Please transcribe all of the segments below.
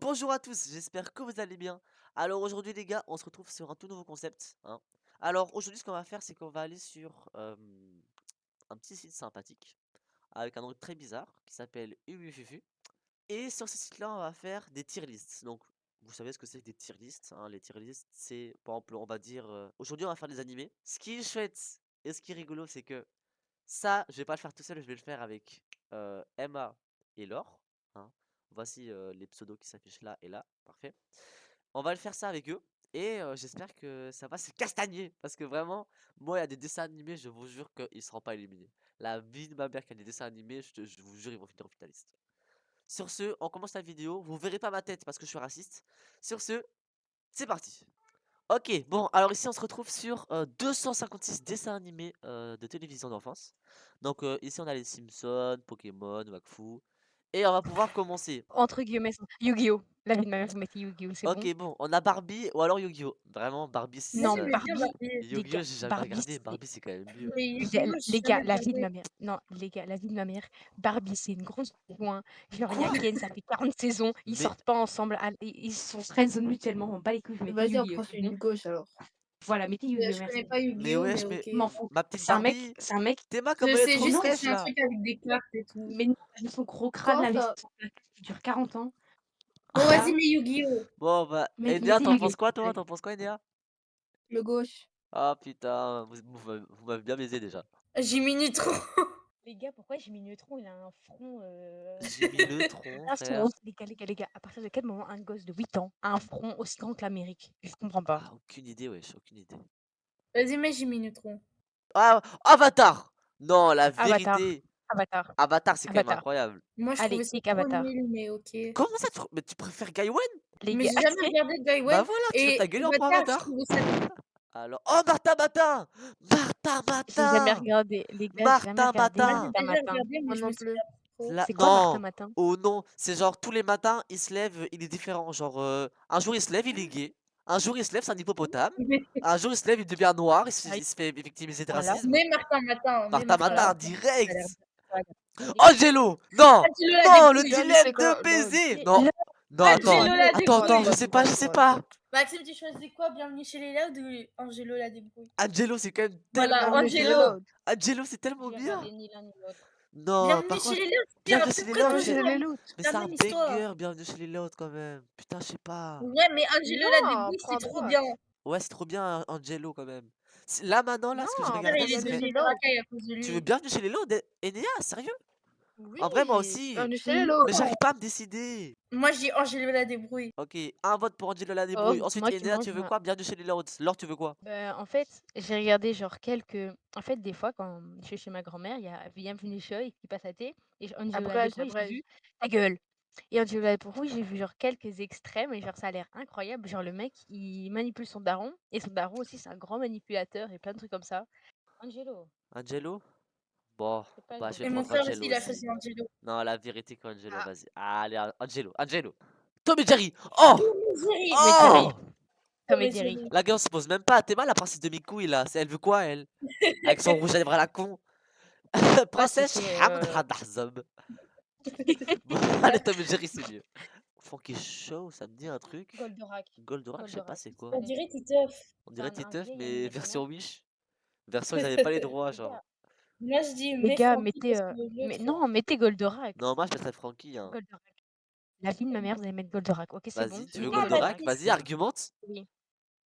Bonjour à tous, j'espère que vous allez bien. Alors aujourd'hui les gars, on se retrouve sur un tout nouveau concept, hein. Alors aujourd'hui ce qu'on va faire, c'est qu'on va aller sur un petit site sympathique avec un nom très bizarre qui s'appelle Ubufufu. Et sur ce site-là, on va faire des tier lists. Donc vous savez ce que c'est que des tier lists, hein. Les tier lists, c'est par exemple, on va dire aujourd'hui on va faire des animés. Ce qui est chouette et ce qui est rigolo, c'est que ça, je vais pas le faire tout seul, je vais le faire avec Emma et Laure, hein. Voici les pseudos qui s'affichent là et là, parfait. On va le faire ça avec eux et j'espère que ça va se castagner parce que vraiment, moi, il y a des dessins animés, je vous jure qu'ils seront pas éliminés. La vie de ma mère qui a des dessins animés, je vous jure, ils vont finir en finaliste. Sur ce, on commence la vidéo. Vous verrez pas ma tête parce que je suis raciste. Sur ce, c'est parti. Ok, bon, alors ici on se retrouve sur 256 dessins animés de télévision d'enfance. Donc ici on a les Simpsons, Pokémon, Wakfu. Et on va pouvoir commencer. Entre guillemets, Yu-Gi-Oh! La vie de ma mère, vous mettez Yu-Gi-Oh! C'est bon? Ok, bon, on a Barbie ou alors Yu-Gi-Oh! Vraiment, Barbie Moi, Non, c'est... j'aimais bien Barbie, Barbie. les Yu-Gi-Oh! gars, J'ai jamais Barbie, regardé. c'est Barbie c'est quand même mieux. Mais Yu-Gi-Oh, j'ai les gars, jamais la vie de regardé. ma mère. Non, les gars, la vie de ma mère. Barbie, c'est une grosse loin. Genre, il y a Quoi? Ken, ça fait 40 saisons, ils Mais... sortent pas ensemble, ils sont friends mutuellement, on bat les couilles, je mettais Vas-y, on Yu-Gi-Oh! prend C'est celui bon? de gauche alors. Voilà, mettez Yu-Gi-Oh! Je connais Merci. pas Mais Yu-Gi-Oh, mais wesh, mais... ok. Je m'en fous. Ma petite C'est un mec, Barbie... c'est un mec. Théma comme Je elle est sais trop juste que Non, c'est fraîche un là. truc avec des cartes et tout. mais non, son gros crâne Quoi là, ça? qui dure 40 ans. Bon, vas-y, Voilà. mais Yu-Gi-Oh! Bon bah, Mec, Enea, mettez t'en Yu-Gi-Oh! penses quoi s'il te toi? plaît. T'en penses quoi Enea? Le gauche. Ah putain, vous m'avez bien baisé déjà. J'ai mis Neutron. Les gars, pourquoi Jimmy Neutron, il a un front J'ai mis le tronc, insolent? frère. Les gars, à partir de quel moment un gosse de 8 ans a un front aussi grand que l'Amérique? Je comprends pas. Ah, aucune idée, wesh, aucune idée. Vas-y, mais j'ai mis Neutron. Ah, Avatar! Non, la Avatar, vérité, Avatar, Avatar, c'est quand même Avatar. incroyable. Moi, je Allez, trouvais ça clique trop Avatar. nul, mais ok. Comment ça, mais tu préfères Gaïwen? Les Mais gars, j'ai jamais regardé Bah Gaiwen voilà, tu veux et ta gueule pour Avatar, je Avatar. trouvais ça nul. Alors, oh, Martha Matin! Martha j'ai jamais Matin! regardé. Les gars, j'ai jamais Martha regardé Moi, j'ai Matin! Martha déjà Matin. regardé, mais Moi je me non plus. souviens pas trop. Là, C'est quoi Martha non! Matin? Oh non, c'est genre tous les matins, il se lève, il est différent. Genre, un jour il se lève, il est gay. Un jour il se lève, c'est un hippopotame. Un jour il se lève, il devient noir, Sérieux? il se fait victimiser de Voilà, racisme. Mais Martin Matin, mais Martha Martin voilà. Matin, Matin. Ça a l'air direct! ça a l'air Angelo! Non! Angelo la Non, le débrouille. Non, mais dilemme c'est de quoi? Non, baiser! mais Non! là, Non, attends, Angelo la attends, attends, débrouille. je sais pas. Maxime, tu choisis quoi? Bienvenue chez les Louds ou Angelo la débrouille? Angelo, c'est quand même Voilà, tellement bienvenue chez les bien. Angelo. Lords. Angelo, c'est tellement J'ai bien. regardé ni l'un ni l'autre. Non, Bienvenue par chez contre, les Louds, c'est à Bienvenue chez peu les près Lords, Bienvenue c'est chez toujours les Lords. la un même histoire. banger, Bienvenue chez les Lords quand même. Putain, je sais pas. Ouais, mais Angelo la Non, débrouille, prends c'est à trop bien. droite. Ouais, c'est trop bien, Angelo quand même. Là, maintenant, là, ce que je Non, Frère, regardais, il ce est bienvenue serait. chez devenu les Lords. racaille à cause de Tu veux lui. Bienvenue chez les Lords, Enea? Sérieux? En vrai, moi Oui, aussi. bienvenue chez les Non. Lords. Mais j'arrive pas à me décider. Moi, je dis Angelo la débrouille. Ok, un vote pour Angelo la Oh, débrouille. c'est Ensuite, moi qui Enea, mange tu veux ma. quoi? Bienvenue chez les Lords. Lord, tu veux quoi? En fait, j'ai regardé genre quelques. En fait, des fois, quand je suis chez ma grand-mère, il y a Bienvenue chez qui passe à thé. Et Angelo la Abrège, débrouille, j'ai abrège. vu. Ta gueule! Et Angelo la débrouille, j'ai vu genre quelques extrêmes et genre ça a l'air incroyable. Genre le mec, il manipule son daron. Et son daron aussi, c'est un grand manipulateur et plein de trucs comme ça. Angelo, Angelo? Bon, c'est pas bah, je vais Et Angelo. mon prendre frère aussi, Angelo il a aussi. choisi Angelo. Non, la vérité qu'Angelo, Ah, vas-y. Allez, Angelo, Angelo. Tom et Jerry. Oh! Tom et Jerry. Tom et Oh! Jerry. Tom Tom et et Jerry. Jerry. La gueule, on se pose même pas. T'es mal, la princesse de Mikoui, là. Elle veut quoi, elle? Avec son rouge à lèvres à la con. Ah, Princesse Hamd Hadahzab. Bon, allez, Tom et Jerry, c'est mieux. Funky Show, ça me dit un truc. Goldorak. Goldorak, je sais pas Goldorak. c'est quoi. On Allez, dirait Titeuf. On c'est dirait un Titeuf, vieil mais animé version japonais. Wish. Version, ils avaient pas les droits, Les genre. gars, Moi, je dis, les mais gars, Francky mettez. parce que Mais l'autre. non, mettez Goldorak. Non, moi, je mettrais Frankie, hein. Goldorak. La vie de ma mère, vous allez mettre Goldorak. Ok, c'est bon. Vas-y, tu veux Mettez Non, ma Goldorak? Goldorak. fille, Vas-y, argumente. Oui.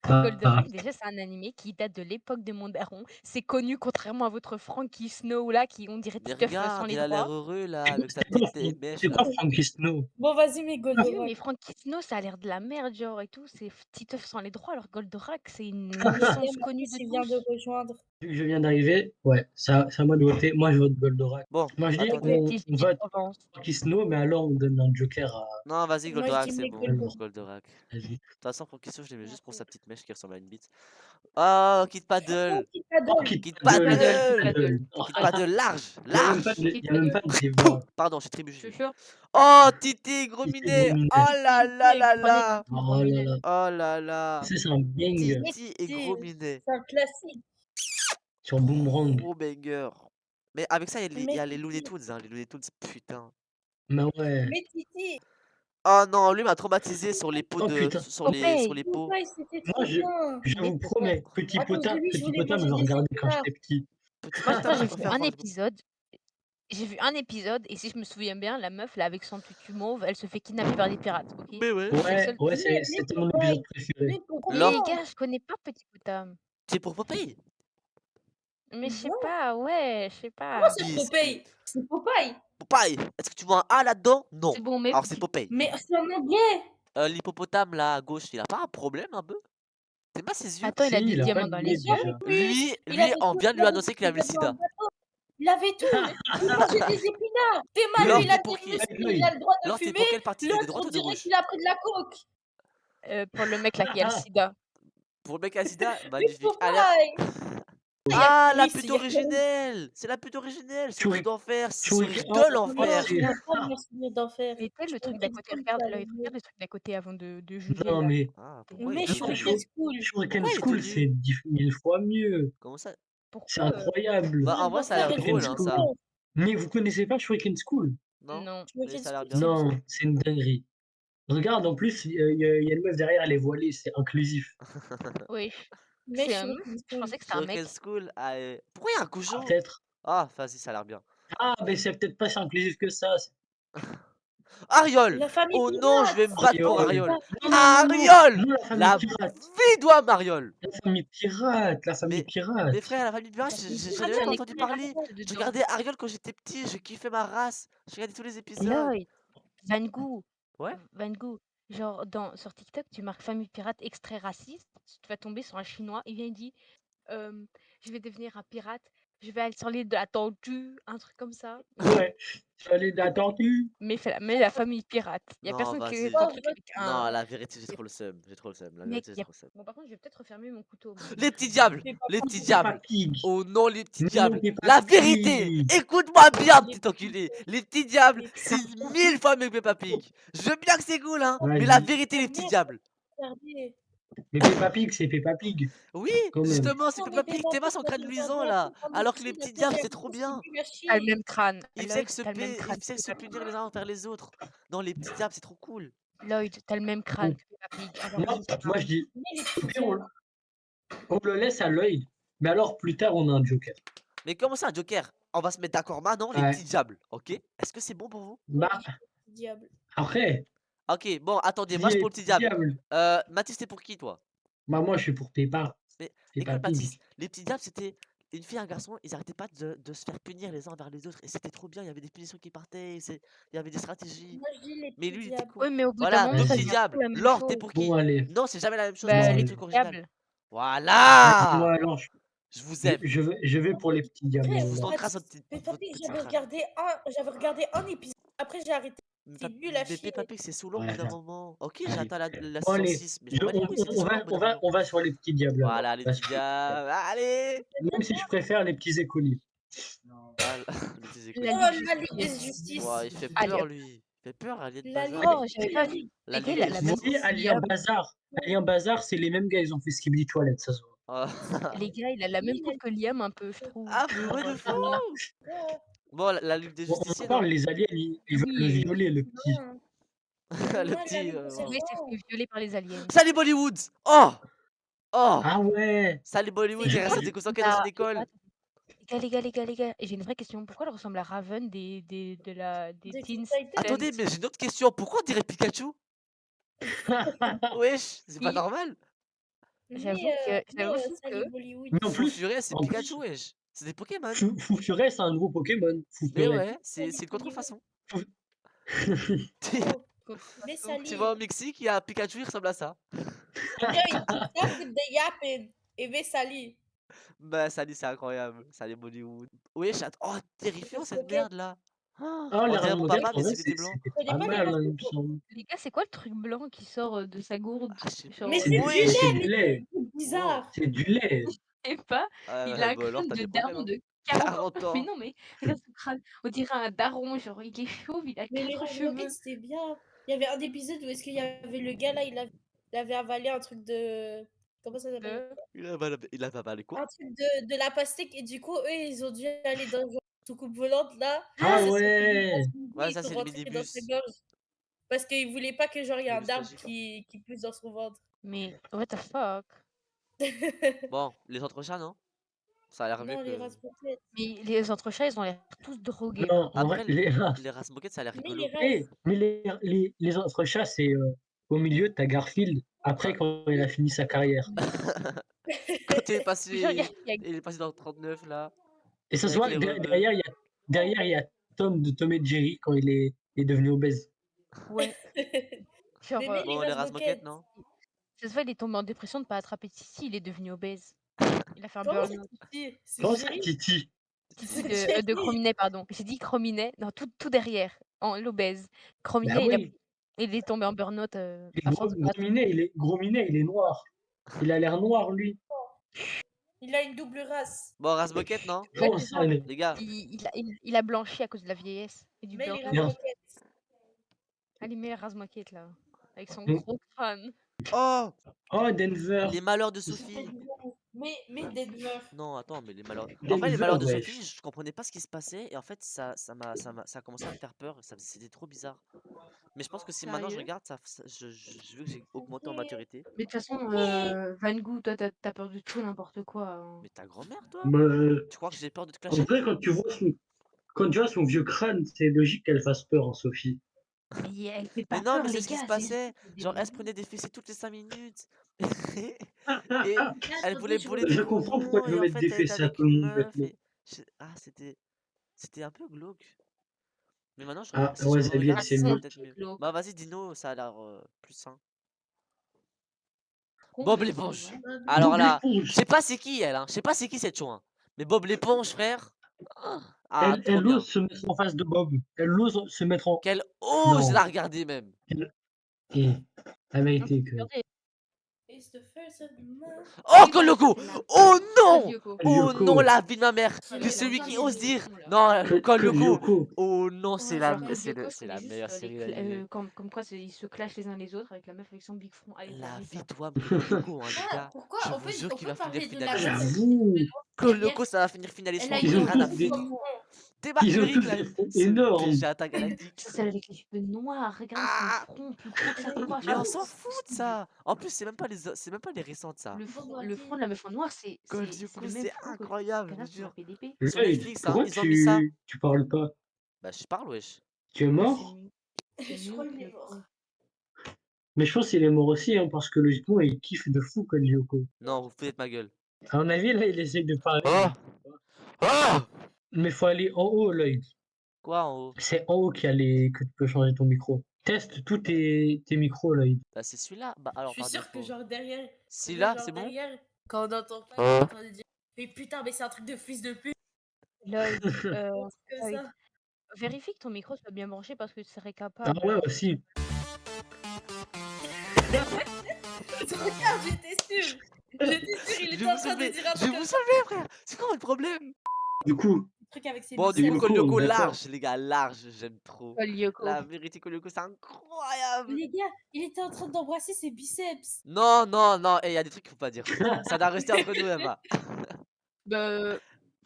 Ah, Goldorak, déjà, c'est un animé qui date de l'époque de mon daron. C'est connu, contrairement à votre Frankie Snow, là, qui, on dirait, Mais Titeuf sans regarde, les il a l'air droits. heureux, là, avec sa c'est quoi, petite mèche, c'est quoi là. Frankie Snow? Bon, vas-y, mais Sérieux, Goldorak. mais Frankie Snow, ça a l'air de la merde, genre, et tout. C'est Titeuf sans les droits, alors Goldorak, c'est une Il y a licence ma connue fille de qui vient de tous. rejoindre. Vu que je viens d'arriver, ouais, c'est à moi de voter. Moi, je vote Goldorak. Bon, Moi, je dis, attendez. Ok. on TGV vote Provence. Frankie Snow, mais alors on donne un joker à. Non, vas-y, Moi, je Goldorak, dis, c'est mais bon. Vas-y, Goldorak. Goldorak. De vas-y. toute façon, Frankie Show, je l'aimais juste pour sa Merci. petite mèche qui ressemble à une bite. Oh, Kid Oh, Paddle! petit Oh, paddle. Kid Kid Kid Paddle, Paddle, Kid Kid Paddle! Paddle, Paddle. Oh, Kid Kid Paddle. Paddle large! Il n'y a même pas Large! de, Kid il y a même Paddle. pas de Pouh! débat. Pardon, j'ai Je suis trébuché. sûr. Oh, Titi Si c'est Grominet! Grominet. Oh là là Titi, là prenez là! Titi, Oh là là. Oh là là! Ça, c'est un bang Mais Titi et Si, Grominet. c'est un classique. sur Boomerang. Gros banger. Mais avec ça, il y a Mais les Looney Titi. Tunes, hein. Les Looney Tunes, putain. Mais ouais. Mais Titi. Oh non, lui m'a traumatisé sur les pots Oh de putain. sur Popeye. les pots. Popeye, c'était Moi, trop bien. je Mais vous c'est quoi? promets, À cause de lui, je Petit voulais Potin manger me des regardait quand épinards. j'étais petit. Petit Moi, je potin, crois que je j'ai vu préfère un voir le épisode. J'ai vu un épisode et si je me souviens bien, la meuf là avec son tutu mauve, elle se fait kidnapper par des pirates, OK? Mais C'est le wesh, Ouais, seul ouais, truc. Mais c'était mon épisode Popeye, préféré. mais l'or, Les comment? gars, je connais pas Petit Potam. c'est pour Popeye. Mais je sais Non, pas, ouais, je sais comment pas. c'est Si, Popeye? C'est Popeye. Popeye. Est-ce que tu vois un A là-dedans? C'est Non. bon, mais Alors c'est Petit Popeye. Mais c'est en anglais. L'hippopotame là à gauche, il a pas un problème un peu? T'aimes pas ses yeux? attends, il Si, a des il a pas diamants de dans nez les yeux? Avec déjà. plus. Lui, Il avait on tout. vient de Il lui avait annoncer tout. qu'il avait Il le avait un sida. bateau. Il avait tout. Il mangeait des épinards. Théma, lui, L'or, il a t'es des pour qui? muscles, Avec il a l'œil. le droit de L'or, t'es fumer. pour quelle partie? T'es de L'autre, droite on ou de dirait gauche? qu'il a pris de la coke. Pour le mec là qui a le sida. Pour le mec à sida, Mais magnifique. Allez hop. Popeye. Il y a Ah, la Chris, pute il y a Chris. originelle! C'est la pute originelle, sourire Shuriken, d'enfer, sourire Shuriken, de Non, l'enfer. je c'est... n'aime pas le souvenir d'enfer. Mais tu sais, Je le truc d'à Shuriken côté, School, regarde, c'est là, le mieux. regarde le truc d'à côté avant de juger Non, là. mais... Ah, pourquoi il Mais est Non, tout nu Shuriken lui? School. Shuriken Pourquoi il est tout School, c'est nu? 10 000 fois mieux. Comment ça? C'est Pourquoi? incroyable. Bah, en Souvenir vrai, ça a d'enfer l'air et le Shuriken drôle, petit hein, School. ça. frère. Mais vous connaissez pas Shuriken School? Non? Non. Mais Shuriken ça a l'air School, bien. c'est bien. Non, c'est une dinguerie. Regarde, en plus, il y a une meuf derrière, elle est voilée, c'est inclusif. Oui. Mais C'est un meuf? Shuriken Je School. pensais que c'était un mec. Shuriken School, ah, pourquoi il y a un Ah, cochon? peut-être. Ah, vas-y, ça a l'air bien. Ah, mais c'est peut-être pas si inclusif que ça. Ariol! La famille Oh non, je vais me pirate. battre pour Ariol. Ariol. Non, non, non, non. Ariol! Non, la famille La pirate. vie d'homme, Ariol! La famille pirate. La famille Mais, pirate. mes frères, la famille pirate, La famille j'en pirate, ai même j'en pas ai entendu plein parler. Je dedans. regardais Ariol quand j'étais petit, je kiffais ma race. Je regardais tous les épisodes. Lloyd, Van Gogh, Ouais? Van Gogh. Genre, sur TikTok, tu marques famille pirate extrait raciste, tu vas tomber sur un Chinois, il vient, il dit je vais devenir un pirate, je vais aller sur l'île de la Tortue, un truc comme ça. Ouais. Fallait de la tortue. Mais la famille pirate. Il y a Non, personne qui vas-y. fait un truc avec Non, un. la vérité, j'ai trop le seum. J'ai trop le seum. La Mec, vérité, il j'ai y a. trop le seum. Bon, par contre, je vais peut-être refermer mon couteau. Les petits diables! Peppa Les Pig. petits Peppa diables! Pig. Oh non, les petits Non, diables! Peppa La vérité! Pig. Écoute-moi bien, Les petit enculé! Les petits diables, les c'est petits diables. 1000 fois mieux que Peppa Pig! Je veux bien que c'est cool, hein! Mais la Vas-y. vérité, les petits Merde, diables! regardez. Mais Peppa Pig, c'est Peppa Pig. Oui, Quand même. justement, c'est Non, Peppa mais Pig, Peppa t'es pas Pig, son moi, crâne j'ai luisant regardé un là! truc en Alors que les médecine, petits après diables, j'ai c'est trop appris que c'était bien! nul à T'as le chier. même crâne. Il faisait Lloyd, que se, t'as le même crâne il que faisait que se Peppa punir Pig. les uns envers les autres. Non, les petits diables, c'est trop cool. Lloyd, t'as le même crâne que Peppa Pig. Alors Moi, n'hésite moi, pas. je dis, Mais les au petits pire, diables. on le laisse à l'œil. Mais alors, plus tard, on a un Joker. Mais comment ça, un Joker? On va se mettre d'accord maintenant, les Ouais. petits diables, ok? Est-ce que c'est bon pour vous? Moi, Bah, je dis les petits diables. après, Ok, bon, attendez, si moi je les pour le petit petits diable. diables. Mathis, t'es pour qui, toi? Bah, moi, je suis pour Peppa. Mais Peppa écoute, Mathis, Pig. les petits diables, c'était une fille et un garçon, ils arrêtaient pas de se faire punir les uns envers les autres. Et c'était trop bien, il y avait des punitions qui partaient, il y avait des stratégies. Moi, je dis les Mais petits lui, il était diables. cool. Oui, mais au bout d'un Voilà, moment, deux ça Vas-y. petits devient trop diables. la même Laure, t'es chose. pour qui? Bon, allez. Non, c'est jamais la même chose, moi Bah, j'aime Non, les les trucs petits originaux. diables. Voilà! moi, alors, Je vous je, aime. je vais pour les petits diables. Après, Je vous alors. encrasse votre Peppa Pig, petit j'avais crâne. regardé un épisode. Après, j'ai arrêté. C'est nul à Mais chier. Peppa Pig, c'est saoulant au Ouais, bout d'un moment. Ok, allez. j'attends la Bon, saison allez. 6, mais je m'en bats les couilles, c'était On saoulant va, au bout on d'un va, moment. on va sur les petits diables alors. Voilà, les On va petits sur les petits diables. diables. Allez! Même si je préfère les petits écoliers. Ah, les petits La écoliers. Non, Ligue la Ligue justice. des Justice. Ouah, il fait Allez, peur, hop. lui. Il fait peur, Alien La Bazar. Ligue. Oh, j'avais pas vu. La Les gars, Ligue il a des la Vous même voyez, Justice. couleur. Alien Bazar, c'est les mêmes gars, ils ont fait Skibidi Toilet, ça se voit. Les gars, il a la même coupe que Liam un peu, je trouve. Ah, mais ouais, de fou! Bon, la Ligue des Bon, on en Justiciers, parle, non? les aliens, ils veulent le Oui, violer, le petit. Non. Le Moi, la petit. Ligue des oui, Voilà. c'est fait violer par les aliens. Salut Bollywood! Oh! Oh! Ah ouais, Salut Bollywood, Et il j'ai reste pas pourquoi des vu. coussins il dans a... son école. Les gars, et j'ai une vraie question. Pourquoi elle ressemble à Raven des Des Teen Teen Titans. Attendez, mais j'ai une autre question. Pourquoi on dirait Pikachu? Wesh, c'est pas Oui, normal. j'avoue que... Sally Bollywood. Mais en Fou plus, Furet, c'est en Pikachu, plus, wesh. C'est des Pokémon. Foufuret, c'est un nouveau Pokémon. Mais Foufuret. ouais, c'est une contrefaçon. Fou- Oh, contrefaçon. mais Tu Sally. vas au Mexique, il y a un Pikachu, il ressemble à ça. Yo, il dit ça, c'est des yapping. Et mais Sally. Bah, salut, c'est incroyable. Salut Bollywood. Wesh, oh, terrifiant cette Pocket. merde là. Ah, On les dirait mon Razmogas, papa, en mais vrai, s'il était blanc. c'était Connais pas pas les mal, hein, il me Razmogas. semble. Les gars, c'est quoi le truc blanc qui sort de sa gourde? Ah, je sais Genre, Mais C'est c'est du, du c'est lait, du mais lait. c'est bizarre. C'est du lait. je sais pas, il a un Bah alors, crâne t'as de des problèmes, daron hein. de 40 ans. 40 Mais ans. non, mais regarde son crâne. On dirait un daron, genre il est chauve, il a Mais les 4 Razmogas, cheveux. c'était bien. Il y avait un épisode où est-ce qu'il y avait le gars là, il avait avalé un truc de. Comment ça s'appelle? Il a avalé quoi? Un truc de la pastèque et du coup, eux, ils ont dû aller dans une soucoupe volante là. Et Ah ça s'est fait ouais. ils Ouais, ça sont c'est le rentrés dans sa minibus. gorge. Parce qu'il voulait pas que genre il y Mais a un juste arbre logique, hein. qui pousse dans son ventre. Mais what the fuck? Bon, les autres chats, non? Ça a l'air mieux Non, les que. races moquettes. Mais les autres chats, ils ont l'air tous drogués, Non, par en contre. vrai, Après, les races. les races moquettes, ça a l'air Mais rigolo. les races. Mais les autres chats, c'est au milieu, t'as Garfield. Après, Ah. quand il a fini sa carrière. Quand il est Genre, passé, il est passé dans le 39 là, Et ça se avec voit, les rebeux. derrière, il y a Tom de Tom et Jerry quand il est devenu obèse. Ouais. Genre, Mais les Bon, les races races moquettes, moquettes. non? ça se voit, il est tombé en dépression de pas attraper Titi, il est devenu obèse. Il a fait un Comment c'est burn-out. Titi? C'est Comment ça, Jerry? Titi? Titi C'est de Jerry. Chrominet, pardon. J'ai dit Chrominet, non, tout derrière, en l'obèse. Bah Chrominet, oui, il est tombé en burn-out et à force de pas attraper. Gros Minet, il est noir. Il a l'air noir, lui. Il a une double race. Bon, race moquette, non? Ouais, Comment c'est ça, ça. Les gars, Il a blanchi à cause de la vieillesse et du Mais les burn-out. races Non. moquettes. Ah, les meilleurs Razmoket, là, avec son Mm. gros crâne. oh, Oh, Denver. les malheurs de Sophie. Mais Denver. Non, attends, mais les malheurs. En vrai, les Denver, malheurs de wesh. Sophie, je comprenais pas ce qui se passait et en fait, ça a commencé à me faire peur. C'était trop bizarre. Mais je pense que si maintenant je Sérieux? regarde, je veux que j'ai augmenté en maturité. Mais de toute façon, Van Gogh, toi, t'as peur de tout et n'importe quoi, hein. Mais ta grand-mère, toi? Bah, Tu crois que j'ai peur de te en clasher? vrai, quand tu vois son vieux crâne, c'est logique qu'elle fasse peur en Sophie. Mais elle fait Mais pas non, peur, mais c'est les ce qui se gars, c'est juste passait. des Genre, elle se bonbons. prenait des fessées toutes les 5 minutes. Ah, ah, Et ah. elle voulait voler des Je comprends pourquoi bonbons. tu Et veux en mettre des fait, elle était fessées à avec tout le une monde meuf. maintenant. Et ah, c'était un peu glauque. Mais maintenant, Ah, si je Wasabi, elle regarde, Ah, s'est ça va c'est mieux. peut-être mieux. glauque. Bah, vas-y, Dino, ça a l'air plus sain. Bob l'éponge. Complètement. Alors Bob là, je l'éponge. sais pas c'est qui elle, hein. Je sais pas c'est qui cette chou, hein. Mais Bob l'éponge, frère. Ah, trop Elle bien. ose se mettre en face de Bob. Elle ose se mettre en. Qu'elle ose Non. la regarder même. Et la Un peu vérité que. regardez. It's the first of the month. Oh, Oui, voilà, Koloko! c'est là. Oh Ah, non! Lyoko. Oh non, Lyoko. la vie de ma mère! Il Que a celui plein qui de ose noms. dire Là. non, Que Koloko! Lyoko. Oh non, Ouais, Genre, c'est Lyoko, je c'est connais la juste meilleure série d'animé. comme quoi ils se clashent les uns les autres avec la meuf avec son big front. Allez, La termine vie ça. de toi, que Koloko, hein, les Ah, gars. pourquoi Je on vous peut, jure on qu'il peut va finir parler de la finaliste. meuf avec J'avoue. derrière. Koloko, ça va finir finaliste. Elle a J'en ai Ils ont rien à tous une des. foutre. comme T'es Ils ont Marguerite, tous là. des fronts Ce énormes. Vegeta galactique. C'est celle avec les cheveux noirs. Regardez son Ah! front plus gros que sa coiffe. Mais on Oh, s'en c'est fout de possible. ça. En plus, c'est même pas les récentes, ça. Le front de la meuf en noir, c'est Goldzuko, le même c'est front que incroyable, je Kana vous sur la jure. PDP. Sur Lloyd, Netflix, hein, pourquoi ils ont mis ça. tu parles pas? Bah, je parle, wesh. Tu es C'est mort? mieux. C'est Je mieux crois que qu'il est le mort. front. Mais je pense qu'il est mort aussi, hein, parce que logiquement, il kiffe de fou Code Lyoko. Non, vous foutez de ma gueule. À mon avis, là, il essaye de parler. Oh! Oh! Mais faut aller en haut, Lloyd. Quoi en haut? C'est en haut que tu peux changer ton micro. Teste tous tes micros, Lloyd. Bah, c'est celui-là. Bah, Je alors, suis par sûre que défaut. genre derrière, Celui-là, c'est bon? quand on entend pas, il est en train de dire mais putain, mais c'est un truc de fils de pute. Lloyd, Que Lloyd, ça. vérifie que ton micro soit bien branché parce que tu serais Ah capable. ouais, aussi. Regarde, j'étais sûre. J'étais sûre, il Je était vais en vous train de sauver. dire un Je vais truc vous comme ça. sauver, frère. C'est quoi votre problème? Du coup, Un truc avec ses Bon, du coup, biceps. Lyoko, Kolyoko, d'accord. large, les gars, large, j'aime trop. Paul Lyoko. La vérité, Kolyoko, c'est incroyable. Les gars, il était en train d'embrasser ses biceps. Non, non, non, et il y a des trucs qu'il faut pas dire. Ça doit rester entre nous, Emma. Bah,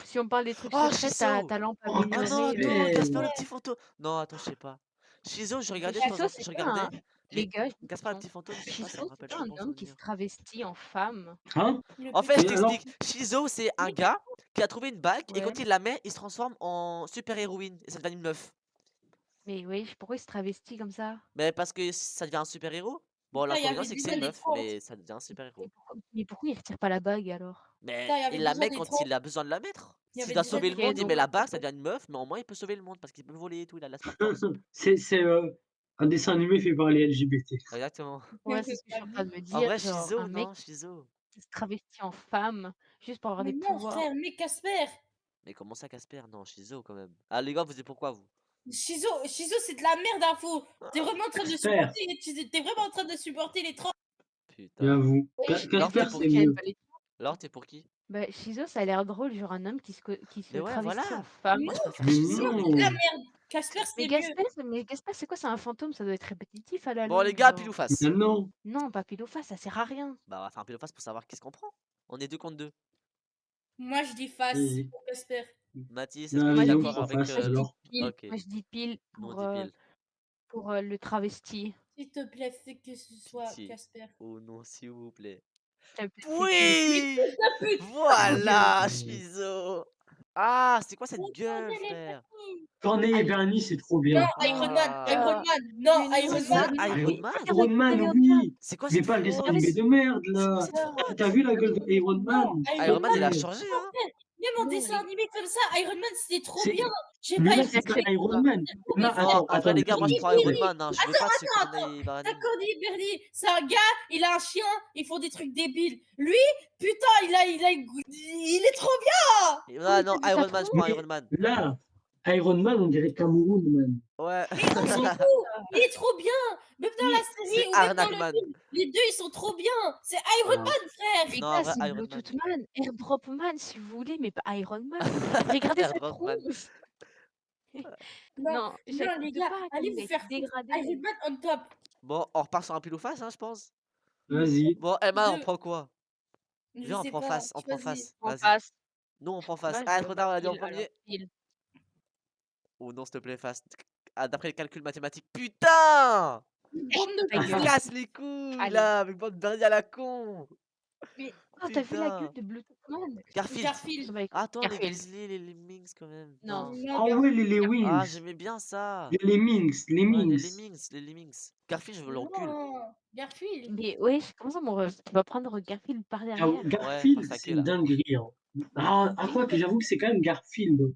si on parle des trucs Oh, secrets, Shizo! ta lampe Oh, Oh non, améliorée. attends, Gaspard le Casper. petit fantôme. Non, attends, je sais pas. Shizo, je Mais regardais de temps Shizo, en temps, c'est je pas regardais, un... Les mais gars, j'ai une Gaspard le question. petit fantôme, je sais pas, ça Shizo, me c'est rappelle pas pas de un bons homme qui se souvenirs. travestit en femme. Hein? Le En fait, je petit. Et alors? t'explique. Shizo, c'est un gars qui a trouvé une bague et Ouais. quand il la met, il se transforme en super-héroïne et ça devient une meuf. Mais oui, pourquoi il se travestit comme ça? Mais parce que ça devient un super-héros. Bon, Putain, il y l'inconvénient, avait c'est que c'est déjà une des meuf, trolls. mais ça devient un super-héros. Mais pourquoi il retire pas la bague alors? Mais Putain, il y avait il la déjà met des quand trolls. il a besoin de la mettre. Il y S'il avait doit déjà sauver des le Ok, monde, il donc met la bague, ça devient une meuf, mais au moins il peut sauver le monde parce qu'il peut voler et tout, il a de la Spark Force. C'est un dessin animé fait par les LGBT. Exactement. ouais, c'est ce que je suis en train de me En dire. vrai, Genre, Shizo, un mec non, Shizo. qui se travestit en femme juste pour avoir Mais des non, pouvoirs. frère, mais Casper. Mais comment ça, Casper? Non, Shizo quand même. Ah, les gars, vous êtes pourquoi vous? Shizo, c'est de la merde, info. T'es vraiment en train de Casper. supporter, t'es vraiment en train de supporter les trolls. Putain. J'avoue. Alors, t'es Casper, pour c'est qui? mieux. Alors, t'es pour qui? Bah, Shizo, ça a l'air drôle, genre un homme qui se Mais ouais, travestit en voilà. femme. Moi, je préfère Mais Shizo, Non, les c'est de la gars. non. merde. Casper, Mais c'est mieux. Gaspard, c'est quoi? C'est un fantôme, ça doit être répétitif à la Bon, les longue, gars, pile ou genre. face? Mais non. Non, pas pile ou face, ça sert à rien. Bah, on va faire un pile ou face pour savoir qu'est-ce qu'on prend. On est 2 contre 2. Moi, je dis face Vas-y. pour Casper. Mathis, est-ce Non, que tu es Moi, vas-y, je on d'accord dis, prend avec. face moi, je dis alors. pile. Ok, Moi, je dis pile nous on pour, dit pile. pour le travesti. S'il te plaît, fais que ce soit Pitié. Casper. Oh non, s'il vous plaît. S'il te plaît, fais que Oui! Pute, Voilà, Shizo! Ah, c'est quoi cette pourquoi gueule, je l'ai frère? mis? Corneille et Allez. Bernie, c'est trop Non, bien. Iron Man, Iron Ah, Man, non, Mais Iron non, c'est ça, Man. mais Iron oui, Man? regarde la Iron gueule Man, de Léopard. oui. C'est quoi Mais cette pas le dessin Regardez faute? animé de merde, C'est quoi là. cette Léopard. T'as faute? vu la gueule Regardez d'Iron Man? Non, S'il Iron te Man, il a plaît. changé, hein? Même en Non, dessin les animé comme ça, Iron Man c'était trop C'est... bien. J'ai Mais pas là, aimé c'est pas respecte Iron pas. Man. Là, Mais Non, attends, en vrai, attends, les gars, moi, je Bernie, prends s'il te Iron plaît. Man, hein. Je veux pas de ce Corneille et T'as Barney. Cody Bernie, c'est un gars, il a un chien, ils font des trucs débiles. Lui, putain, il est trop bien. Ah Mais non, t'as vu sa Iron Man, je tronche? prends Mais Iron Man. là, Iron Man, on dirait Cameroun, man. Ouais. Mais on s'en fout, il est trop bien. Même dans la C'est série ou même dans Arnaque le Man. film, les deux ils sont trop bien. C'est Iron Ouais. Man, frère. Les Non, en gars, vrai, c'est Iron Man. Bluetooth Man, Airdrop Man si vous voulez, mais pas Iron Man. Regardez sa Airdrop Man. tronche. Non, Non, non les j'accepte gars, pas allez comment il vous a été faire foutre. dégradé. Iron Man on top. Bon, on repart sur un pile ou face, hein, je pense. Vas-y. Bon, Emma, on Deux, prend quoi? je Viens, on sais prend pas, face, on prend choisis. face. On Vas-y. passe. Nous, on prend face. Moi, Ah, je trop vois tard, on a dit en pile, alors premier. pile. Oh non, s'il te plaît, face. Ah, d'après les calculs mathématiques. Putain! Bande de Ta Il gueule. casse les couilles, Allez. là, avec votre dernier à la con. Mais oh, t'as vu la gueule Putain. de Bluetooth Man? Garfield. Garfield. Ça va avec Attends, les Garfield. Grizzlies, les Lemmings, quand même. Non. Non. Non, Ah ouais, les Ah, Lemmings. j'aimais bien ça. Les Lemmings, Ouais, les Lemmings. Lemmings, les Lemmings. Garfield, je veux l'encule. non, Garfield. Mais ouais, comment ça, mon ref? Tu vas prendre Garfield par Ah, derrière. Ouais, par Garfield, c'est saqué, une là. dinguerie. Hein. Ah, quoi que j'avoue que c'est quand même Garfield. Non,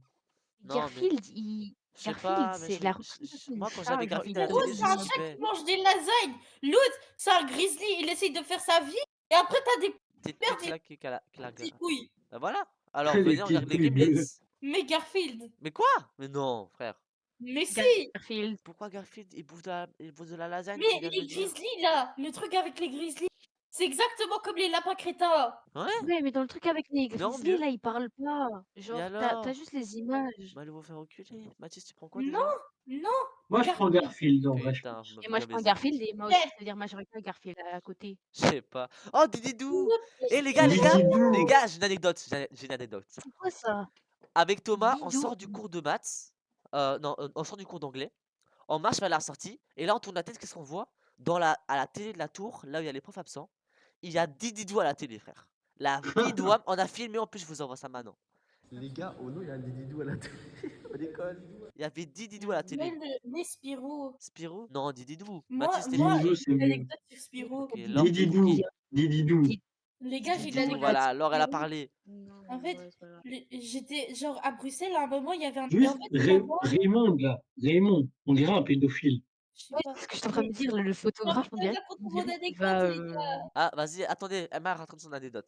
mais Garfield, il... je sais Garfield, pas, mais c'est la représentation du moi, quand chat, j'avais genre, Garfield il à la donne Frérot, télé, c'est je un une... chat kiffais. qui mange des lasagnes. L'autre, c'est un grizzly, il essaye de faire sa vie. Et après, t'as des Tes pertes pics là qui la gueule. petites couilles. Bah voilà. Alors, Les venez, on regarde petites les boules. Gremlins. Mais Garfield. Mais quoi? Mais non, frère. Mais si. Garfield. Pourquoi Garfield il bouffe de la lasagne, Mais tu viens de le les dire? grizzlies, là, le truc avec les grizzlies, c'est exactement comme les lapins crétins. Ouais, Ouais, mais dans le truc avec les mais en grizzlies, mieux. là, ils parlent pas. Et Genre, t'as alors? juste les images. Bah, allez vous faire reculer. Mathis, tu prends quoi Non, déjà? non, Moi, je prends Garfield. Garfield, en vrai, je Putain, vous pense. Et m'avez moi, bien je prends baisé. Garfield, et moi aussi, Eh, ça veut dire majoritaire Garfield à côté. Je sais pas. Oh, Dididou! Eh les Dididou. gars, j'ai une anecdote. J'ai une anecdote. C'est quoi ça? Avec Thomas, on Didou. sort du cours de maths. Non, on sort du cours d'anglais. On marche vers la sortie. Et là, on tourne la tête. Qu'est-ce qu'on voit? À la télé de la tour, là où il y a les profs absents, il y a Dididou à la télé, frère. La vie d'Ouam. On a filmé en plus, je vous envoie ça maintenant. Les gars, oh non, il y a un Dididou à la télé. À l'école. Il y avait Dididou à la télé. mais Spirou. Spirou? Non, Dididou. Moi, Mathis, c'était moi, pour Dididou, qui? c'est j'ai une mieux. anecdote sur Spirou. Ok, Laure, c'était pour Dididou. qui? Dididou. Les gars, j'ai une Dididou, anecdote voilà. sur Laure, elle a Spirou. parlé. Non, En fait, ouais, c'est pas grave. j'étais genre à Bruxelles, à un moment, il y avait un. Et en Juste fait, là-bas, Raymond, là. Raymond. On dirait un pédophile. je sais Ouais, pas. c'est ce que je suis en train de Mais me dire, le photographe, je raconte on mon dirait qu'il anecdote, va... les gars. Ah, vas-y, attendez. Emma raconte son anecdote.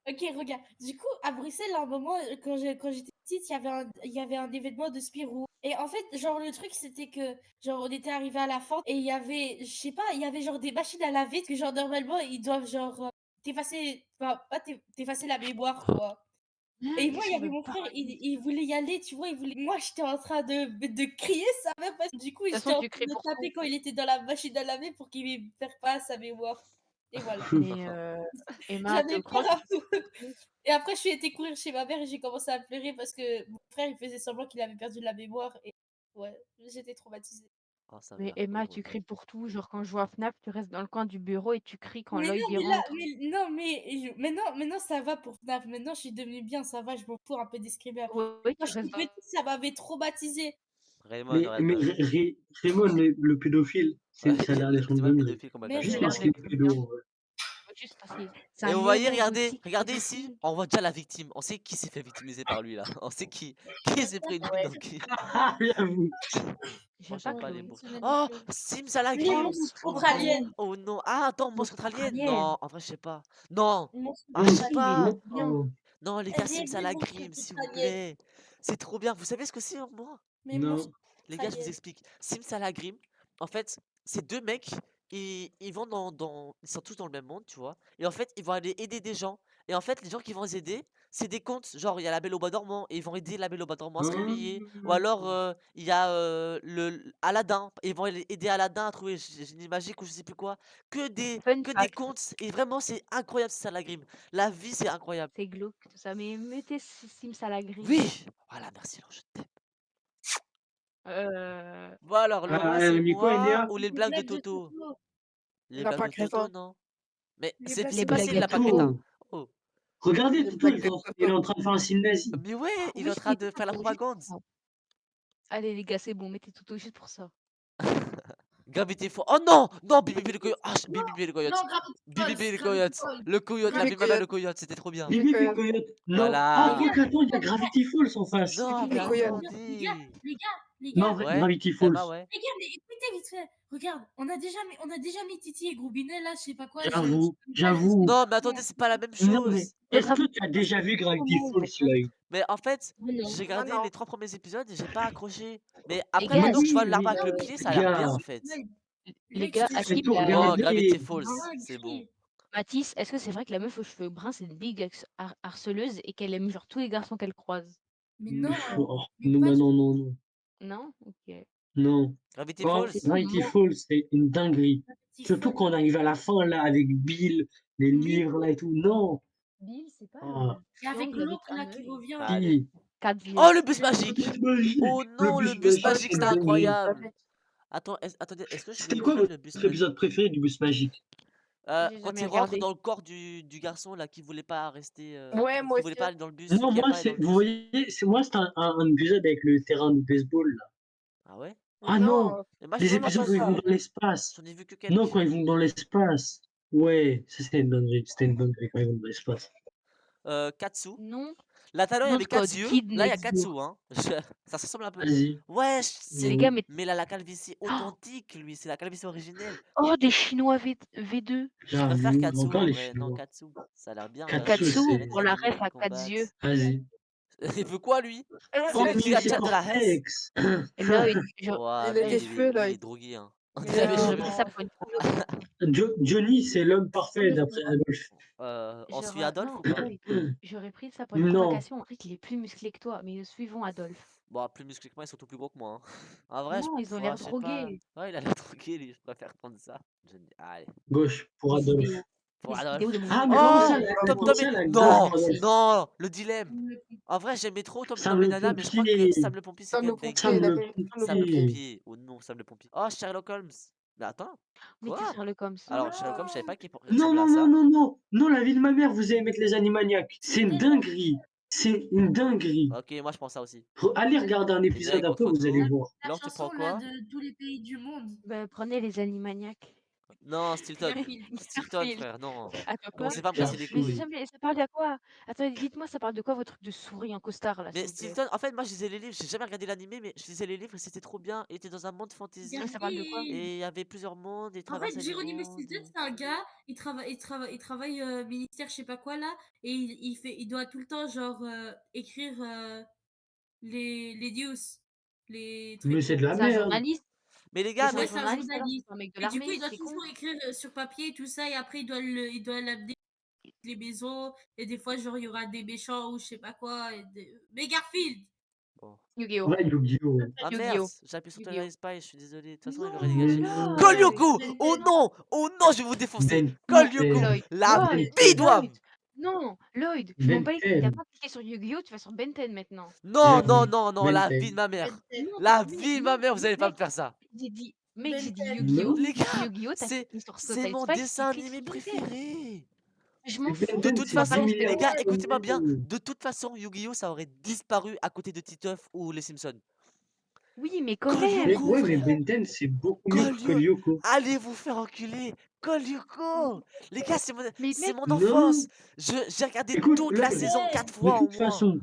Ok, regarde. Du coup, à Bruxelles, à un moment, quand j'étais petite, il y avait un événement de Spirou. Et en fait, genre, le truc, c'était que, genre, on était arrivé à la fin et il y avait, je sais pas, il y avait genre des machines à laver que, genre, normalement, ils doivent, genre, t'effacer, enfin, pas t'effacer la mémoire, quoi. Et moi, il y Qu'est-ce avait que mon me frère, parle? il voulait y aller, tu vois, moi, j'étais en train de crier ça même parce que du coup, De toute j'étais façon, en tu train cries de pour taper tout. quand il était dans la machine à laver pour qu'il ne perde pas sa mémoire. Et voilà. Mais Emma, te J'avais crois peur que un peu. Et après, je suis été courir chez ma mère et j'ai commencé à pleurer parce que mon frère, il faisait semblant qu'il avait perdu la mémoire. Et ouais, j'étais traumatisée. Oh, ça Mais va, Emma, pauvre tu cries gosse. pour tout. Genre, quand je joue à Fnaf, tu restes dans le coin du bureau et tu cries quand Mais Lloyd non, y mais là, rentre. mais non, maintenant, ça va pour FNAF. Maintenant, je suis devenue bien, ça va, je m'en fous un peu des screamers. Oui, Quand tu restes j'étais dans... petite, ça m'avait traumatisée. Raymond, reste Mais dans. Raymond, le pédophile, Ouais, ça a l'air d'être une dis-moi le dinguerie. pédophile qu'on m'a Mais caché. Juste Ça a l'air parce qu'il d'être est bien. pédo. Ouais. Juste parce que c'est Et un vous voyez, regardez, érotique regardez ici, pédophile. on voit déjà la victime. On sait qui s'est fait victimiser par lui là. On sait qui s'est pris une bite Ouais, dans qui. Ah, j'avoue. Moi j'aime pas j'aime pas les Chloé. mots. Personnellement, Oh, Chloé. Sims à la Les grime. monstres Oh contre non, aliens. Oh non. Ah, attends, monstre monstre contre alien. alien. Non, en vrai, je sais pas. Non. Monstre Ah, je contre sais Si, il est aliens. pas. trop bien. Non, les gars, Sims à Les la monstres grime, contre s'il vous aliens. plaît. C'est trop bien. Vous savez ce que c'est, moi? Mais monstres Non. Les contre gars, je vous aliens. explique. Sims à la grime, en fait, c'est deux mecs, ils vont ils sont tous dans le même monde, tu vois. Et en fait, ils vont aller aider des gens. Et en fait, les gens qui vont les aider, c'est des contes. Genre, il y a la Belle au Bois dormant, et ils vont aider la Belle au Bois dormant à se réveiller. Ou alors, il y a Aladdin, et ils vont aider Aladdin à trouver une génie magique ou je sais plus quoi. Fun Que des fact, contes. Et vraiment, c'est incroyable, c'est ça la grime. La vie, c'est incroyable. c'est glauque tout ça. Mais mettez Sims à la grime. Oui! Voilà, merci, Laure, je t'aime. Bon alors, Laura, c'est Nico et moi Néa. ou les Les blagues de blagues de Toto? Toto. Les La blagues de Toto, Paqueta. non? Mais Les c'est blagues Les c'est de blagues facile, de la Toto. paqueta. Toto. Oh. Regardez, Les Toto, blagues de il est Toto. en train de faire un signe nazi. Mais ouais, il est Oui, en train mais de faire la juste propagande. pour ça. Allez les gars, c'est bon, mettez Toto juste pour ça. Gravité Falls. Oh non! Non, Bibi le coyote. Ah, Bibi le coyote. Non, Gravity Bibi Falls. le Gravity coyote. Falls. Le coyote, la Bibi vie de ma mère, le Coyote. coyote, c'était trop bien. Bibi Bibi Coyote. Coyote. Non. Ah, Voilà. Les gars, attends, il y a Gravity Falls en face. Non, mais Bibi Coyote. les gars, attendez. les gars, les Non, en gars, vrai, Ouais, Gravity Emma, Falls. ouais. les gars, mais écoutez vite fait. Regarde, on a déjà mis Titi et Groubinet là, je sais pas quoi. J'avoue. Non, mais attendez, c'est pas la même Non, mais chose. est-ce que tu as déjà vu Gravity Falls, Lloyd? Mais en fait, Mais non. j'ai Moi, regardé non. les 3 premiers épisodes et j'ai pas accroché. Mais Les après, gars, maintenant que je vois Oui, l'arbre mais avec le pied, ça a l'air bien en fait. les gars, je te Hakim, jure. la... Bon, regardez. Gravity Falls, Ah, c'est bon. gris. Mathis, est-ce que c'est vrai que la meuf aux cheveux bruns, c'est une big harceleuse et qu'elle aime genre tous les garçons qu'elle croise? Mais non, Oh, mais non, pas bah du non, non, non. Non? Ok. Non. Gravity Oh, Falls? C'est Gravity bon. Falls, c'est une dinguerie. Petit Surtout Fall. quand on arrive à la fin, là, avec Bill, les Oui. livres, là, et tout. Non. Bill, c'est pas Ah, Et avec triangle avec l'autre un là qui œil. revient. Allez. si. 4 Oh, yeux. le bus magique! Le bus magique. Oh non, le bus bus magique, magique, c'est c'était une dinguerie. incroyable! Attends, attendez, est-ce que je C'est l'ai quoi vu le bus votre épisode magique? préféré du bus magique? J'ai Quand jamais il rentre regardé. dans le corps du garçon là qui voulait pas rester. Ouais, moi Qui voulait aussi. pas aller dans le bus, Non, qui a moi, pas allé dans c'est, le vous bus. voyez, moi, c'est un épisode avec le terrain de baseball, là. Ah ouais? Ah non, Non. Et moi, les j'en ai épisodes pas où ils vont vu. dans l'espace. J'en ai vu que Non, quand quelques. ils vont dans l'espace. Ouais, ça c'était une dinguerie. C'était une dinguerie quand ils vont dans l'espace. Katsu. Non. Là, tout à l'heure, il y avait Notre code, 4 yeux. Kid Là, il y a Next Katsu, Door. hein. Ça se ressemble un peu. Vas-y. Ouais, Les c'est. gars, mais... Mais il a la calvitie authentique, lui. C'est la calvitie originelle. Oh, des Chinois V2. Je préfère J'avoue, Katsu encore en les vrai. Non, Chinois. Katsu. Ça a l'air bien. Katsu, Katsu, Regarder pour les la animaux ref qui à 4 yeux. combattent. Vas-y. Il veut quoi, lui? C'est Oh, le mais c'est Kirachan de la Hesse. Cortex. Lloyd, Ouais, Il a mais des cheveux, lui, là. il est drogué, hein. On Mais dirait j'aurais jamais. pris ça pour une promo. Johnny, c'est l'homme parfait Mais d'après Adolphe. On suit genre, Adolphe non, ou pas? Lloyd, j'aurais pris ça pour une Non. provocation. En fait, il est plus musclé que toi, mais nous suivons Adolphe. Bon, plus musclé que moi, ils sont tout plus gros que moi, hein. En vrai, Non, ils ont ouais, l'air je sais pas. drogués. Ouais, il a l'air drogué, lui. Je préfère prendre ça. Allez, Gauche, pour Les Adolphe. idéaux. pour Les Adolphe. idéaux de mon Ah, idole. mais comment Oh! ça, Tom comment Tom ça, et... la gauche Non! pour Adolphe? Non! Le dilemme! En vrai, j'aimais trop Tom Sam et le Nana, mais je crois que pompier. Sam le pompier, c'est Sam quand le même pompier, Sam banger. il le avait Sam le pompier. pompier. Oh non, Sam le pompier. Oh, Sherlock Holmes. Mais attends. Mais Quoi? qui Sherlock Holmes? Alors, Sherlock Holmes, je savais pas qu'il Non, ressemblait à non, non, ça. non, non. Non, la vie de ma mère, vous allez mettre les Animaniacs. C'est une dinguerie. C'est une dinguerie. Ok, moi, je prends ça aussi. Allez regarder un Les deux épisode avec après, contre vous allez photo. voir. La Laure, tu prends chanson là quoi? de tous les pays du monde. Bah, prenez les Animaniacs. Non, Stilton. Garfield. Stilton, Garfield. frère, non. Attends, quoi? Commencez pas à me casser les Mais couilles. jamais, ça parle de quoi? Attends, dites-moi, ça parle de quoi votre truc de souris en costard là, Mais s'il vous plaît? Stilton, en fait, moi je lisais les livres, j'ai jamais regardé l'animé, mais je lisais les livres et c'était trop bien. Il était dans un monde fantasy Ça parle de quoi? Garfield. et il y avait plusieurs mondes, il En fait, traversait les Jérôme mondes. Stilton, c'est un gars, il travaille ministère, je sais pas quoi là, et il doit tout le temps genre écrire les news, les Mais trucs. c'est de la C'est un merde. journaliste? Mais les Mais gars, c'est un Ouais, c'est un journaliste alors, journaliste. c'est pas un mec de Et du coup, l'armée, il doit c'est con. toujours écrire sur papier et tout ça, et après, il doit l'amener les maisons, et des fois, genre, il y aura des méchants ou je sais pas quoi. Mais Garfield! bon. Yu-Gi-Oh! Ouais, Yu-Gi-oh! Ah merde, Yu-Gi-Oh! j'ai appuyé sur Yu-Gi-Oh! Twilight Spy, je suis désolé. De toute façon, il aurait Non, dégagé. Mais non. Call Lloyd! Yoko! Oh non! Oh non, je vais vous défoncer! Ben Call Non, Yoko! 10. Lloyd! La Lloyd! bidouam! Lloyd! Non! Lloyd! Tu Ben m'en bats les couilles, t'as 10. pas cliqué sur Yu-Gi-Oh! Tu vas sur Ben 10 maintenant. Non, non, J'avoue. non, non, Ben la 10. vie de ma mère! Ben 10. Non, La mais vie de ma mère, vous allez pas me mec, faire ça! j'ai dit, mec, j'ai dit Ben 10. Yu-Gi-Oh! Les gars, Yu-Gi-Oh! T'as c'est cliqué sur c'est Total mon Spice, dessin tu cliques animé sur Ben 10. préféré! Je m'en Ben fous. De 10, toute c'est 10 façon, milliards les gars, de écoutez-moi bien. millions. De toute façon, Yu-Gi-Oh, ça aurait disparu à côté de Titeuf ou les Simpsons. Oui, mais quand Call même! Mais, Yoko, ouais, mais frère! Ben 10, c'est beaucoup mieux Call que Yoko! Yoko. Allez vous faire enculer! Call Yoko! Les gars, Mais c'est mec, mon Non. enfance! J'ai regardé Écoute, toute la Lloyd, saison Ouais. 4 de fois au toute moins. façon,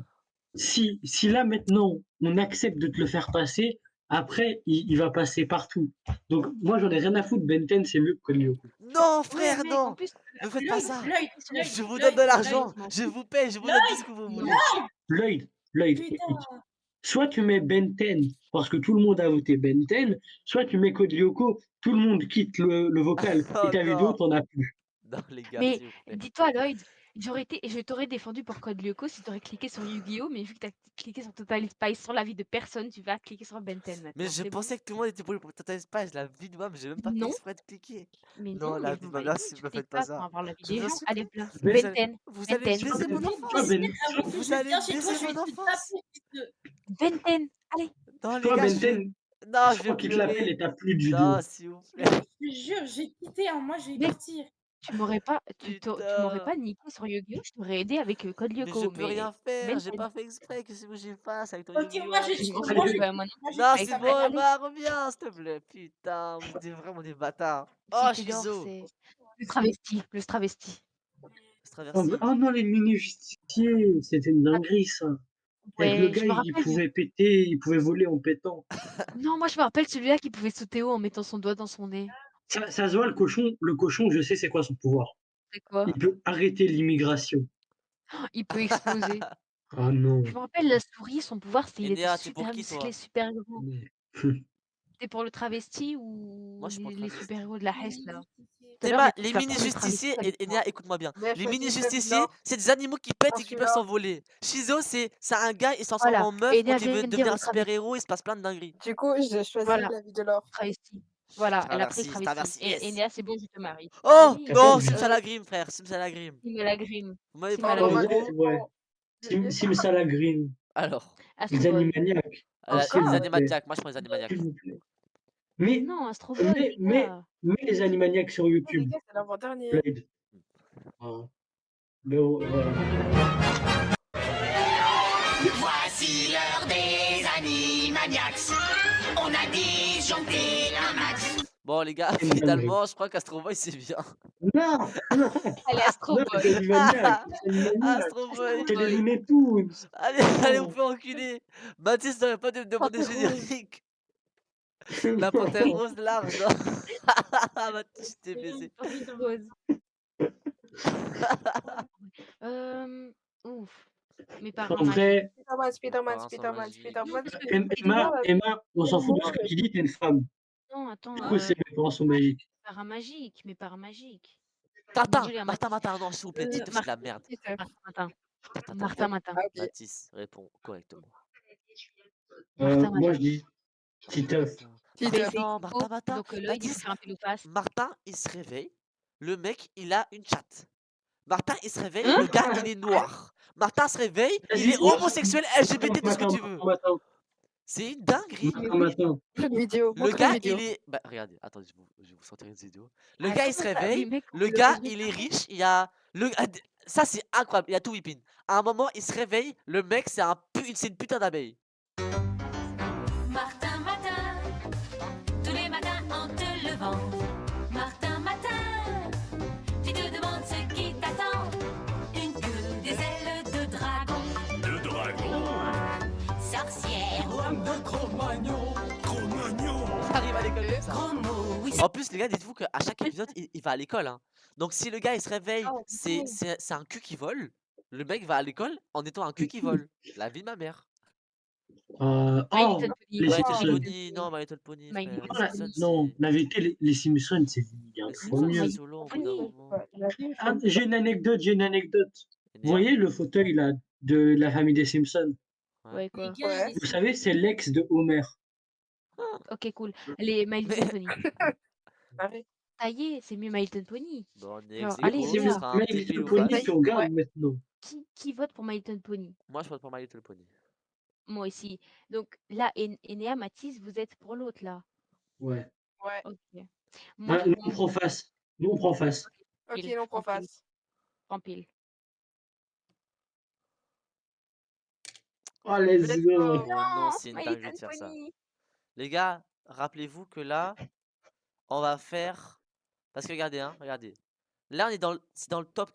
si là maintenant on accepte de te le faire passer, après il va passer partout. Donc moi j'en ai rien à foutre, Ben 10 c'est mieux que Yoko. Non, ouais, frère, mec, en non! plus, Ne faites pas ça! Lloyd, Je vous donne de l'argent! m'en Je vous paye, je vous donne tout ce que vous voulez. Lloyd, Putain. écoute. Soit tu mets Ben 10 parce que tout le monde a voté Ben 10, soit tu mets Code Lyoko, tout le monde quitte le vocal Oh et ta vidéo non! t'en as plus. Non, les gars, Mais s'il vous plaît. dis-toi, Lloyd, je t'aurais défendu pour Code Lyoko si t'aurais cliqué sur Yu-Gi-Oh! Mais vu que t'as cliqué sur Total Spice sans l'avis de personne, tu vas cliquer sur Ben 10 maintenant. Mais je c'est bon? pensais que tout le monde était pour Total Spice, la vie de moi, mais j'ai même pas fait Non. exprès de cliquer. Mais Non, non, la mais vie je de m'en ma bats mère, les couilles, si tu vous me cliques faites pas pas ça. pour avoir l'avis Je des vous gens. supplie. Allez, plein. Vous Ben allez, 10. vous Ben allez 10. baiser mon Tu vois, enfance! Ben, Vous allez Viens chez toi, baiser je vais mon te enfance! taper, Ben 10. Allez. Non, les Toi, gars, je vais. Benten, Non, je je vais crois qu'il te l'appelle pleurer. et t'as plus de Non, judo. s'il vous plaît. Je te jure, j'ai quitté, hein, moi je vais Mec, partir. tu m'aurais Putain. pas niqué sur Yu-Gi-Oh! Je t'aurais aidé avec Code Mais je Lyoko, peux rien mais faire, j'ai Benten, pas fait exprès. Qu'est-ce que j'y fasse avec ton Ok, Yu-Gi-Oh! moi là? je je m'en quitte, fous, moi je bah, quitte, moi non moi plus. je Non, quitte, Avec c'est ça Benten, va. bon, allez, bah reviens, s'il te plaît. Putain, vous êtes vraiment des bâtards. Oh, si tu dors, Shizo. c'est le travesti. Ce Oh, traversi. oh non, les mini-justiciers, c'était une dinguerie, ça. Avec le Ouais, gars, je me il rappelle. pouvait péter, il pouvait voler en pétant. Non, moi je me rappelle celui-là qui pouvait sauter haut en mettant son doigt dans son nez. Ça se voit, le cochon, je sais c'est quoi son pouvoir. C'est quoi? Il peut arrêter l'immigration. Il peut exploser. Ah non. Je me rappelle la souris, son pouvoir, c'était il était Enéa, t'es pour super qui, musclé, toi? super grand. Mais- C'était pour le travesti Moi, ou je suis pour le les travesti. super-héros de la Hesse là? Tout à l'heure, Théma, j'ai les tu vas prendre le travesti mini-justiciers, avec moi. Enéa, écoute-moi bien. Mais Les choisis mini-justiciers, celui-là. c'est des animaux qui pètent Prends et qui peuvent celui-là. s'envoler. Shizo, c'est un gars, il se transforme Voilà, en meuf et quand Enéa il veut vient de dire devenir le un travesti. super-héros, il se passe plein de dingueries. Du coup, j'ai choisi Voilà, la vie de l'or. travesti. Voilà, elle a pris le Traversi, travesti. traversi, yes. Et Enéa, c'est bon, je te marie. Oh Oui, non, Capel, Simsalagrim, frère, Simsalagrim. Simalagrime. Vous m'avez Sim pas à la Oh, donné grime. vas-y, go? ouais. vas-y. Simsalagrim. Alors, Les Astro Boy. Animaniacs. Oh, s'il les vous Encore? plaît. Animaniacs, moi je prends les Animaniacs. S'il vous plaît. Mais, Non, Astro Boy, les gars. mais les Animaniacs sur Oh, les YouTube. gars, c'est l'avant-dernier. Blade. Ah. Mais voilà. Voici l'heure des Animaniacs. On a disjoncté un max. Bon les gars, C'est une dinguerie. finalement, je crois qu'Astro Boy c'est bien. Non, non, Allez, Astro non, Boy. les Animaniacs. Les Animaniacs. Astro Boy. C'est les Boy. Looney Tunes. Allez, allez, on Non. peut enculer. Mathis n'aurait pas de me demander le Panthère rose. générique. La panthère Non. rose large. Mathis, t'es baisé. Panthère rose. Ouf. Mes parents En magiques. vrai, Spider-Man, Parents sont Spider-Man, magiques. Spider-Man, Non, Spider-Man. Emma, Spider-Man. on s'en fout de ce que tu dis, t'es une femme. Non, attends, Du coup, c'est mes parents sont magiques. mes parents magiques. Tintin, Désolée, hein, Martin, Mathis. Martin, non, s'il vous plaît, dites-moi c'est de la merde. Martin, Martin. Ah, ok. Mathis, réponds correctement. Moi, je dis Titeuf. Titeuf. Non, Martin, Martin. Donc là, il Mathis, nous fait un pile ou face. Martin, il se réveille. Le mec, il a une chatte. Martin, il se réveille. Hein Le gars, il est noir. Martin se réveille. Il Vas-y, est homosexuel, LGBT, tout ce que tu veux. C'est une dinguerie. Matin. Montre une vidéo. Le Montre gais, une vidéo. il est. Bah, regardez, attendez, je vais vous sortir une vidéo. Le Ah, gars, il se comment ça? réveille. Mais mec, on Le peut gars, le il est réparer. riche. Il y a. Ça, c'est incroyable. Il y a tout whipping. À un moment, il se réveille. Le mec, c'est une putain d'abeille. Martin, matin, tous les matins en te levant. Martin, matin, tu te demandes ce qui t'attend. Une queue, des ailes de dragon. De dragon. Sorcière, J'arrive à l'école comme ça. gros mots, oui, En plus, les gars, dites-vous qu'à chaque épisode, il va à l'école. Hein. Donc, si le gars, il se réveille, Ah, c'est un cul qui vole. Le mec va à l'école en étant un cul qui vole. La vie de ma mère. My Little Pony. les My Simpsons. Little Pony, non, My Little Pony, My frère. Little Les Ah, Simpsons, non, c'est. la vérité, les Simpsons, c'est bien Les trop Simpsons, mieux. c'est My solo au bout d'un Pony. moment. Ah, j'ai une anecdote. Vous Enéa voyez le fauteuil là de la famille des Simpsons? Ouais, quoi. Les gars, Ouais. Vous savez, c'est l'ex de Homer. Ok, cool. Les My Little Pony. Arrête. Ça y est, c'est mieux My Little Pony. Bon, on est Genre, ex allez, aequo, C'est ce Léa. sera un My petit pile Little ou Pony, face. tu regardes Ouais. maintenant. Qui vote pour My Little Pony? Moi, je vote pour My Little Pony. Moi aussi. Donc là, Enéa, Mathis, vous êtes pour l'autre là. Ouais. Ouais. Ok. Moi, Ah, je nous, prends on prend face. Nous, on prend face. Ok, pile. non, Je prends prends pile. face. Je prends pile. Oh, let's Let's go. go. Oh non, c'est une My dinguerie de Little faire ça. Pony. Les gars, rappelez-vous que là, on va faire. Parce que regardez, hein, regardez. Là, c'est dans le top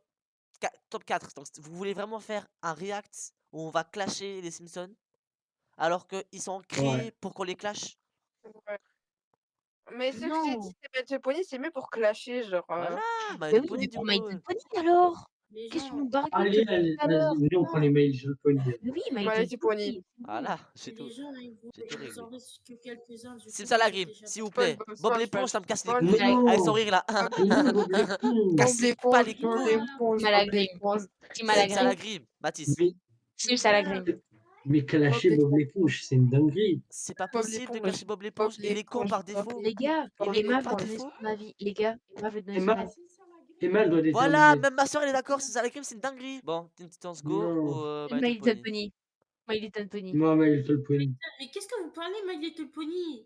4. Donc, vous voulez vraiment faire un react où on va clasher les Simpsons alors qu'ils sont créés Ouais. pour qu'on les clash? Ouais. Mais ce que j'ai Non. dit, c'est Little Pony, c'est mieux pour clasher, genre. Voilà, My Bah Little oui, Pony, mais du pour coup. My Little Pony alors. Les Qu'est-ce que tu gens, nous bargues Allez, depuis tout à l'heure? vas-y, on prend les mails, je connais. Mais oui, My My Little Little Pony. Pony. c'est bon. Voilà, j'ai les tout. gens, ils J'ai tout vous réglé. en reste que quelques-uns. Du coup, Simsalagrim, j'ai déjà s'il vous pas- plaît. Bob l'éponge, ça me casse les couilles. Non. Avec son rire là. Non, Bob l'éponge. Cassez pas les Bob couilles. l'éponge, Malagrim. Malagrim. Simsalagrim, Mathis. Mais, Malagrim. mais clasher Bob l'éponge, c'est une dinguerie. C'est pas Bob possible de l'éponge. clasher Bob l'éponge. Il est con l'éponge, par Bob défaut. Les gars, Il est Emma con par veut donner défaut. son avis. Les gars, Emma veut donner son Emma, avis. Emma elle doit Voilà, déterminer. même ma soeur elle est d'accord. Simsalagrim, c'est une dinguerie. Bon, Teen Titans Go Non. ou My My Little Little Pony. Pony. My Little Pony. Moi, My Little Pony. Mais qu'est-ce que vous parlez, My Little Pony?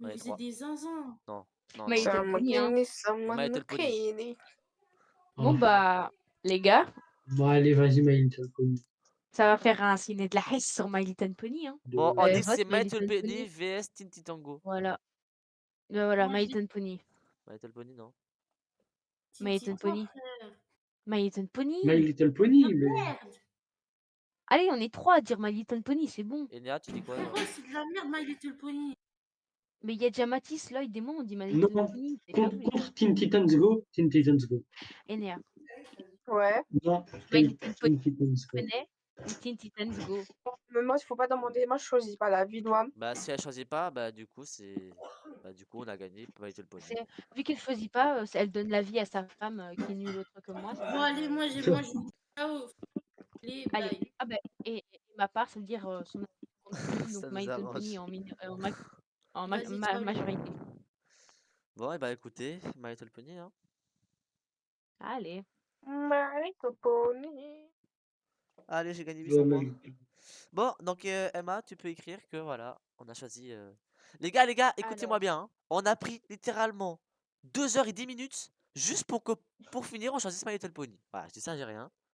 On Mais est vous êtes trois. des zinzins. Non, non, My non. Little Pony, hein. My Someone Little Pony. Pony. Bon, Oh. bah, les gars, Bon, allez, vas-y, My Little Pony. ça va faire un ciné de la haisse sur My Little Pony, hein. Bon, on dit que Vote c'est My My Little Little Pony Pony. vs Tinty Tango. Voilà. Voilà, Moi, My je dis Little Pony. My Little Pony, non. My Tintin, Little Pony. frère. My Little My Pony. Little Pony, mais. Merde. Allez, on est 3 à dire My Little Pony, c'est bon. Et Néa, tu dis quoi? Frérot, c'est de la merde, My Little Pony. Mais il y a déjà Mathis, là, il dément, on dit My Little Non, Pony. C'est chaud, les gars. contre Teen Titans Go, Teen Titans Go. Et Néa. Ouais. Non, My Little Pony, Teen Titans Go. connais ou Teen Titans Go. Mais moi, il faut pas demander. Moi, je choisis pas la vie, moi. Bah, si elle choisit pas, bah, du coup, c'est. Bah, du coup, on a gagné My Little Pony. Vu qu'elle choisit pas, elle donne la vie à sa femme qui est nulle autre que moi. Bon, allez, moi, je vous dis ciao. Allez, Allez, bye. ah bah, et ma part, ça veut dire son avis contre tout le monde, Ça donc nous My Little arrange. Pony en Vas-y, ciao, les majorité. Bon, et bah, écoutez, My Little Pony, hein. Allez. My Little Pony. Allez, j'ai gagné Ouais, 800 My points. Little- Bon, donc Emma, tu peux écrire que voilà, on a choisi. Les gars, écoutez-moi Alors, bien, hein. On a pris littéralement 2 h 10 minutes juste pour finir, on choisisse My Little Pony. Voilà, je dis ça, j'ai rien.